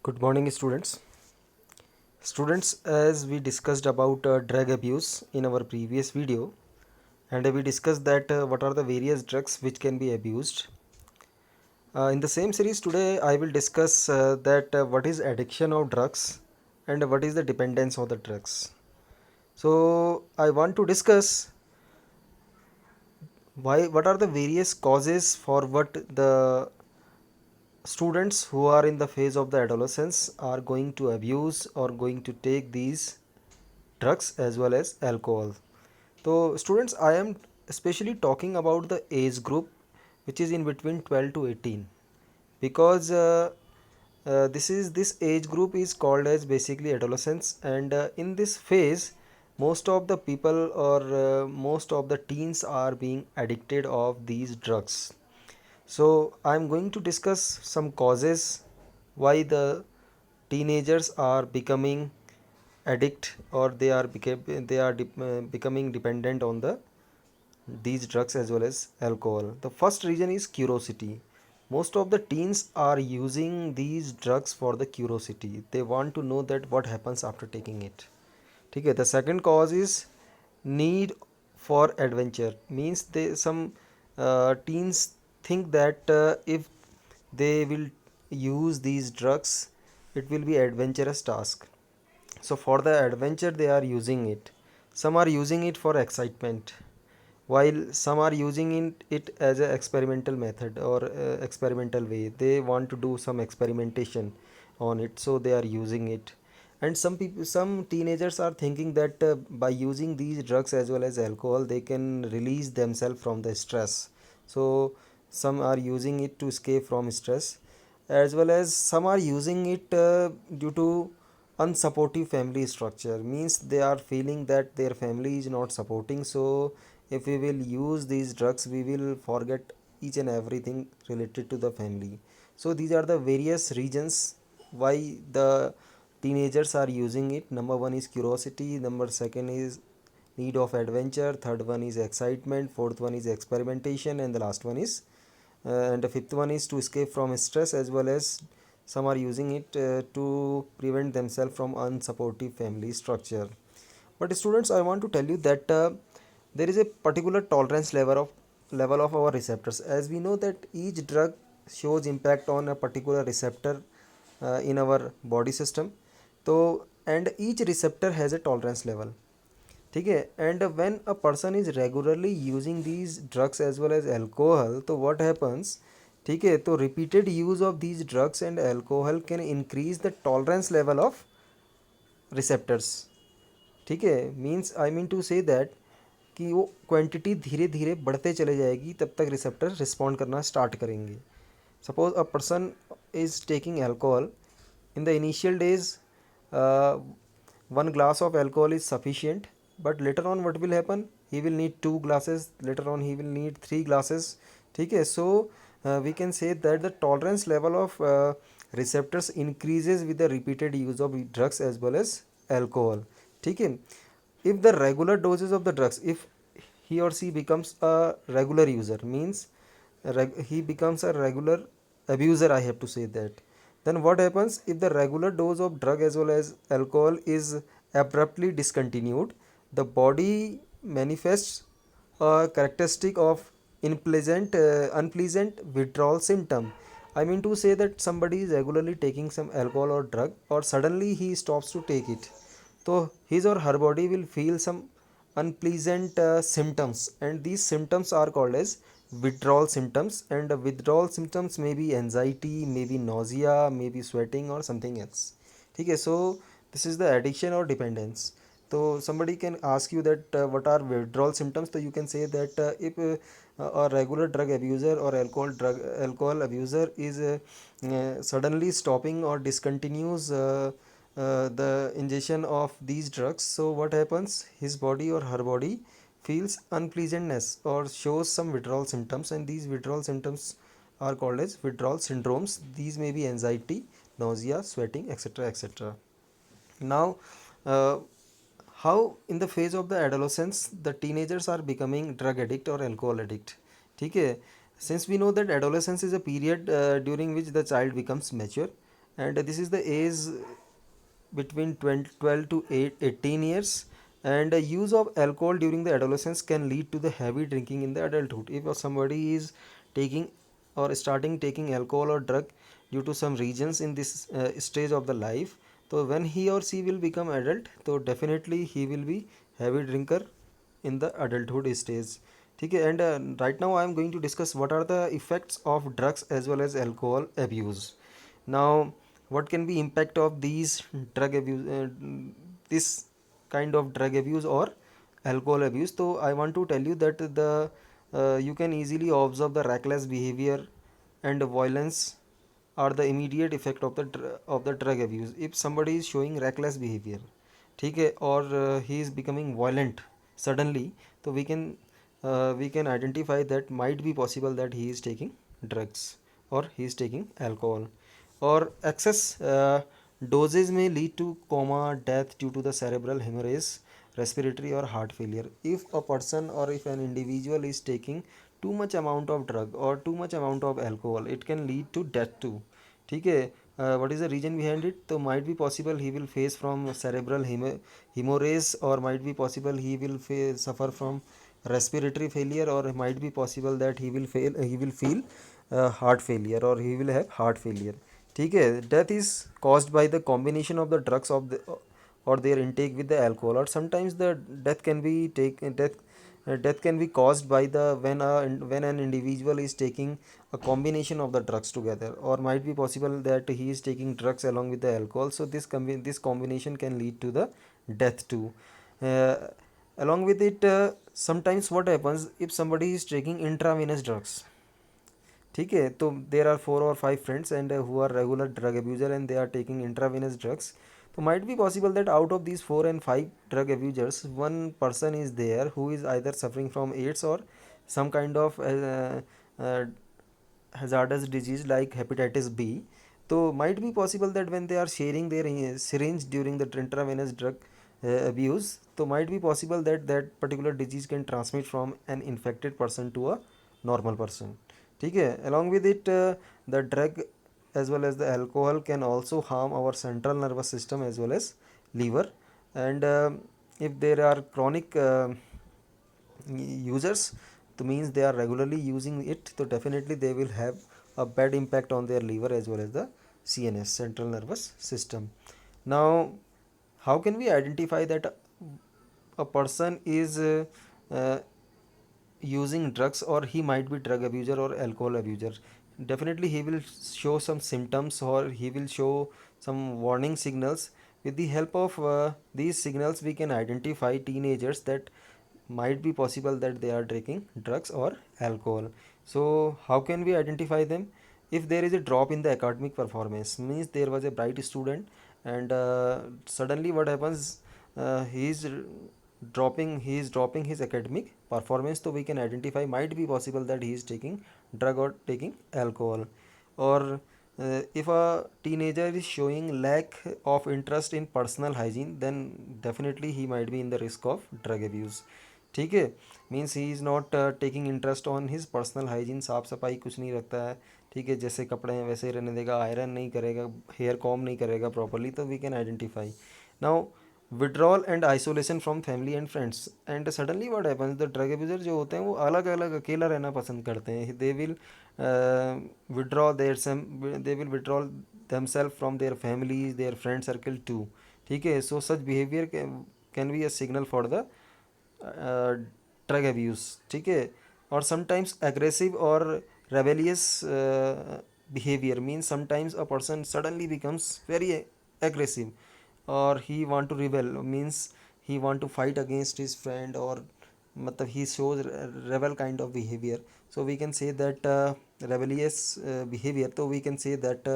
Good morning, students. Students, as we discussed about drug abuse in our previous video, and we discussed that what are the various drugs which can be abused. In the same series today, I will discuss that what is addiction of drugs and what is the dependence of the drugs. So, I want to discuss what are the various causes for what the students who are in the phase of the adolescence are going to abuse or going to take these drugs as well as alcohol. So students, I am especially talking about the age group which is in between 12 to 18 because this age group is called as basically adolescence, and in this phase most of the people or most of the teens are being addicted of these drugs. So I'm going to discuss some causes why the teenagers are becoming addict or becoming dependent on these drugs as well as alcohol. The first reason is curiosity. Most of the teens are using these drugs for the curiosity. They want to know that what happens after taking it. Okay. The second cause is need for adventure. Means they some teens think that if they will use these drugs, it will be adventurous task. So for the adventure they are using it. Some are using it for excitement, while some are using it as an experimental method or experimental way. They want to do some experimentation on it, so they are using it. And some teenagers are thinking that by using these drugs as well as alcohol they can release themselves from the stress. So some are using it to escape from stress, as well as some are using it due to unsupportive family structure. Means they are feeling that their family is not supporting, so if we will use these drugs we will forget each and everything related to the family. So these are the various reasons why the teenagers are using it. Number one is curiosity, number second is need of adventure, third one is excitement, fourth one is experimentation, and the last one is and the fifth one is to escape from stress, as well as some are using it to prevent themselves from unsupportive family structure. But students, I want to tell you that there is a particular tolerance level of our receptors. As we know that each drug shows impact on a particular receptor in our body system. So and each receptor has a tolerance level. ठीक है. And when a person is regularly using these drugs as well as alcohol, तो what happens, ठीक है, तो repeated use of these drugs and alcohol can increase the tolerance level of receptors. ठीक है. Means I mean to say that कि वो quantity धीरे धीरे बढ़ते चले जाएगी, तब तक रिसेप्टर रिस्पॉन्ड करना स्टार्ट करेंगे. Suppose a person is taking alcohol. In the initial days, uh, one glass of alcohol is sufficient, but later on what will happen, he will need two glasses, later on he will need three glasses. Okay, so we can say that the tolerance level of receptors increases with the repeated use of drugs as well as alcohol. Okay, if the regular doses of the drugs, if he or she becomes a regular user, means he becomes a regular abuser, I have to say that. Then what happens if the regular dose of drug as well as alcohol is abruptly discontinued? The body manifests a characteristic of unpleasant withdrawal symptom. I mean to say that somebody is regularly taking some alcohol or drug, or suddenly he stops to take it, so his or her body will feel some unpleasant symptoms, and these symptoms are called as withdrawal symptoms. And the withdrawal symptoms may be anxiety, maybe nausea, maybe sweating, or something else. Okay, so this is the addiction or dependence. So somebody can ask you that what are withdrawal symptoms, so you can say that if a regular drug abuser or alcohol abuser is suddenly stopping or discontinues the ingestion of these drugs, so what happens, his body or her body feels unpleasantness or shows some withdrawal symptoms, and these withdrawal symptoms are called as withdrawal syndromes. These may be anxiety, nausea, sweating, etc., etc. Now how in the phase of the adolescence the teenagers are becoming drug addict or alcohol addict. ठीक है. Since we know that adolescence is a period during which the child becomes mature, and this is the age between 12 to 18 years. And use of alcohol during the adolescence can lead to the heavy drinking in the adulthood. If somebody is taking or starting taking alcohol or drug due to some reasons in this stage of the life, so when he or she will become adult, so definitely he will be heavy drinker in the adulthood stage. Okay, and right now I am going to discuss what are the effects of drugs as well as alcohol abuse. Now, what can be impact of these drug abuse, this kind of drug abuse or alcohol abuse? So I want to tell you that the you can easily observe the reckless behavior and violence are the immediate effect of the drug abuse. If somebody is showing reckless behavior, ठीक है, और he is becoming violent suddenly, so we can identify that might be possible that he is taking drugs or he is taking alcohol. Or excess doses may lead to coma, death due to the cerebral hemorrhage, respiratory or heart failure. If a person or if an individual is taking too much amount of drug or too much amount of alcohol, it can lead to death too. ठीक है, what is the reason behind it? So might be possible he will face from cerebral hemorrhage, or might be possible he will suffer from respiratory failure, or might be possible that he will feel heart failure, or he will have heart failure. ठीक है, death is caused by the combination of the drugs of the or their intake with the alcohol, or sometimes the death can be death can be caused by the when an individual is taking a combination of the drugs together, or might be possible that he is taking drugs along with the alcohol, so this combination can lead to the death too. uh, Along with it, sometimes what happens if somebody is taking intravenous drugs, ठीक है, तो there are 4 or 5 friends and who are regular drug abuser and they are taking intravenous drugs. So might be possible that out of these 4 and 5 drug abusers, one person is there who is either suffering from AIDS or some kind of uh, hazardous disease like hepatitis B. So might be possible that when they are sharing their syringe during the intravenous drug abuse, so might be possible that that particular disease can transmit from an infected person to a normal person. ठीक है, along with it, the drug as well as the alcohol can also harm our central nervous system as well as liver. And if there are chronic users, to means they are regularly using it, so definitely they will have a bad impact on their liver as well as the CNS, central nervous system. Now, how can we identify that a person is uh, using drugs, or he might be drug abuser or alcohol abuser? Definitely he will show some symptoms, or he will show some warning signals. With the help of these signals, we can identify teenagers that might be possible that they are drinking drugs or alcohol. So how can we identify them? If there is a drop in the academic performance, means there was a bright student and suddenly what happens, he is dropping his academic performance, so we can identify might be possible that he is taking drug or taking alcohol. Or if a teenager is showing lack of interest in personal hygiene, then definitely he might be in the risk of drug abuse. ठीक है, means he is not taking interest on his personal hygiene, साफ़ सफाई कुछ नहीं रखता है, ठीक है, जैसे कपड़े हैं वैसे ही रहने देगा, आयरन नहीं करेगा, हेयर कॉम नहीं करेगा प्रॉपरली, तो we can identify. Now, withdrawal and isolation from family and friends, and suddenly what happens, the drug abuser जो होते हैं वो अलग अलग अकेला रहना पसंद करते हैं. They will withdraw their some they will withdraw themselves from their families, their friend circle too. ठीक है, so such behavior can be a signal for the drug abuse. ठीक है, और समटाइम्स एग्रेसिव और rebellious behavior, means sometimes a person suddenly becomes very aggressive, or he want to rebel, means he want to fight against his friend, or मतलब he shows rebel kind of behavior. So we can say that rebellious behavior, so we can say that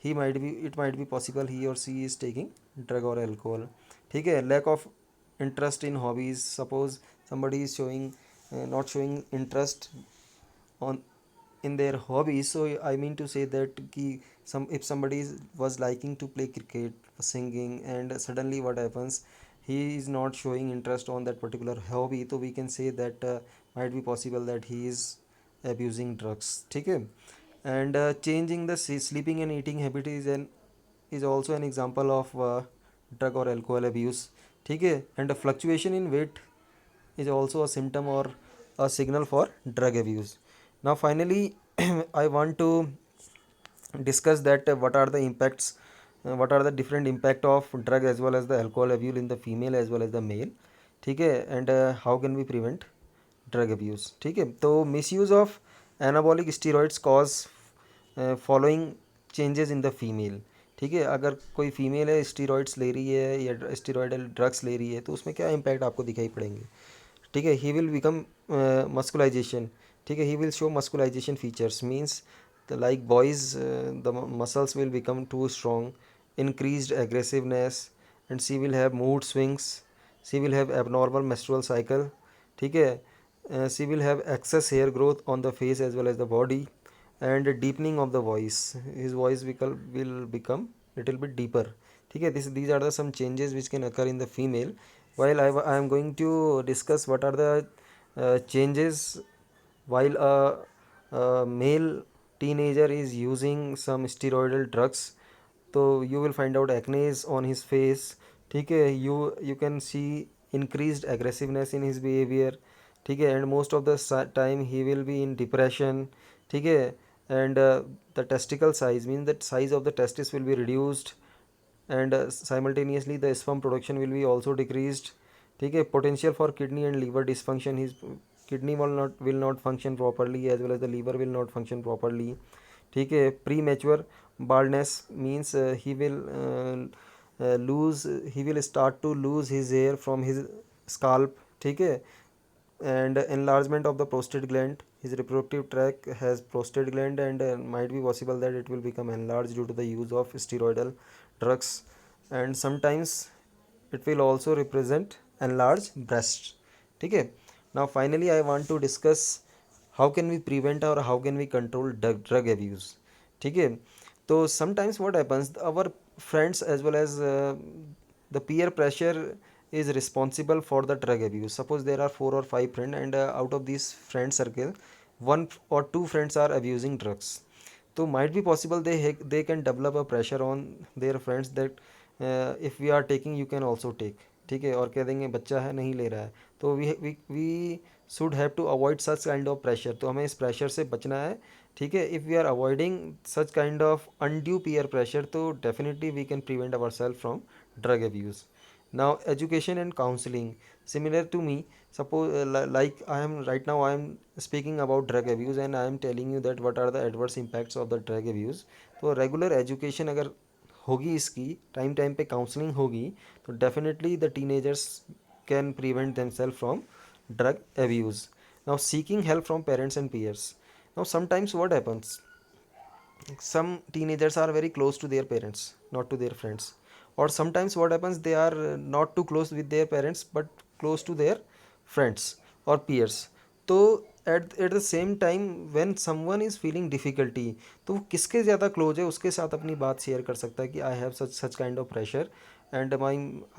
it might be possible he or she is taking drug or alcohol. ठीक है, lack of interest in hobbies, suppose somebody is showing not showing interest on in their hobbies, so I mean to say that ki some if somebody was liking to play cricket, singing, and suddenly what happens, he is not showing interest on that particular hobby, so we can say that might be possible that he is abusing drugs. ठीक है, and changing the sleeping and eating habit is an is also an example of drug or alcohol abuse. ठीक है, and a fluctuation in weight is also a symptom or a signal for drug abuse. Now finally I want to discuss that what are the impacts, what are the different impact of drug as well as the alcohol abuse in the female as well as the male. ठीक है, and how can we prevent drug abuse. ठीक है, तो misuse of anabolic steroids cause following changes in the female. ठीक है, अगर कोई female है स्टीरॉइड्स ले रही है या स्टीरॉयडल ड्रग्स ले रही है तो उसमें क्या इम्पैक्ट आपको दिखाई पड़ेंगे. ठीक है, ही विल बिकम मस्कुलाइजेशन. ठीक है, he will show masculinization features means the like boys the muscles will become too strong, increased aggressiveness, and she will have mood swings, she will have abnormal menstrual cycle. ठीक है, she will have excess hair growth on the face as well as the body, and deepening of the voice, his voice will become little bit deeper. ठीक है, these are the some changes which can occur in the female. While I am going to discuss what are the changes while a male teenager is using some steroidal drugs. तो you will find out acne on his face. ठीक है, you can see increased aggressiveness in his behavior. ठीक है, and most of the time he will be in depression. ठीक है, and the testicle size means that size of the testis will be reduced, and simultaneously the sperm production will be also decreased. ठीक है, potential for kidney and liver dysfunction, his kidney will not function properly as well as the liver will not function properly. ठीक है, premature baldness means he will start to lose his hair from his scalp. ठीक है, and enlargement of the prostate gland, his reproductive tract has prostate gland, and might be possible that it will become enlarged due to the use of steroidal drugs. And sometimes it will also represent enlarged breasts. ठीक है, now finally I want to discuss how can we prevent or how can we control drug abuse. ठीक है, तो sometimes what happens, our friends as well as the peer pressure is responsible for the drug abuse. Suppose there are 4 or 5 friends, and out of this friend circle 1 or 2 friends are abusing drugs. So might be possible they can develop a pressure on their friends that if we are taking you can also take. ठीक है, और कह देंगे बच्चा है नहीं ले रहा है. तो we should have to avoid such kind of pressure. तो हमें इस प्रेशर से बचना है. ठीक है, if we are avoiding such kind of undue peer pressure तो definitely we can prevent our self from drug abuse. Now education and counseling, similar to me. Suppose like I am right now I am speaking about drug abuse and I am telling you that what are the adverse impacts of the drug abuse. तो regular education अगर होगी, इसकी time time पे counselling होगी, तो definitely the teenagers can prevent themself from drug abuse. Now seeking help from parents and peers. Now sometimes what happens, some teenagers are very close to their parents, not to their friends. Or sometimes what happens, they are not too close with their parents but close to their friends or peers. तो at the same time when someone is feeling difficulty, तो वो किसके ज़्यादा close है उसके साथ अपनी बात शेयर कर सकता है कि I have such kind of pressure and I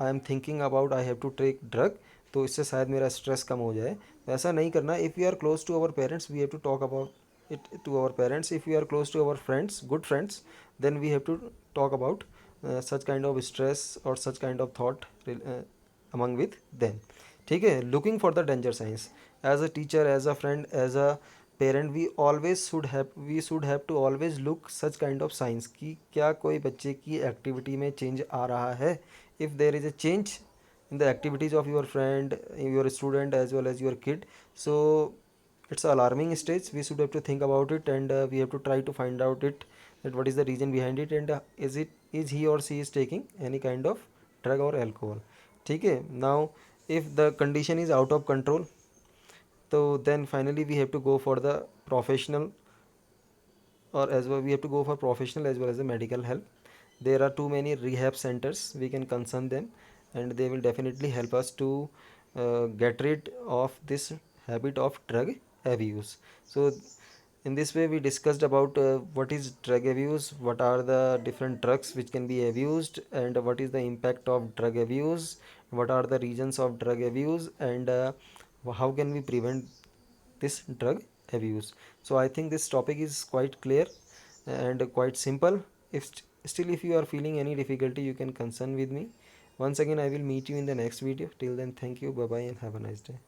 am thinking about I have to take drug. तो इससे शायद मेरा स्ट्रेस कम हो जाए. तो ऐसा नहीं करना. If you are close to our parents we have to talk about it to our parents. If we are close to our friends, good friends, then we have to talk about such kind of stress or such kind of thought among with them. ठीक है, looking for the danger signs. As a teacher, as a friend, as a parent, we should have to always look such kind of signs कि क्या कोई बच्चे की activity में change आ रहा है. If there is a change in the activities of your friend, your student as well as your kid, so it's an alarming stage. We should have to think about it, and we have to try to find out it that what is the reason behind it, and is he or she is taking any kind of drug or alcohol. ठीक है, now if the condition is out of control, so then finally we have to go for the professional, or as well we have to go for professional as well as the medical help. There are too many rehab centers, we can consult them and they will definitely help us to get rid of this habit of drug abuse. So in this way we discussed about what is drug abuse, what are the different drugs which can be abused, and what is the impact of drug abuse, what are the reasons of drug abuse, and how can we prevent this drug abuse. So I think this topic is quite clear and quite simple. If Still, if you are feeling any difficulty, you can concern with me. Once again, I will meet you in the next video. Till then, thank you, bye bye, and have a nice day.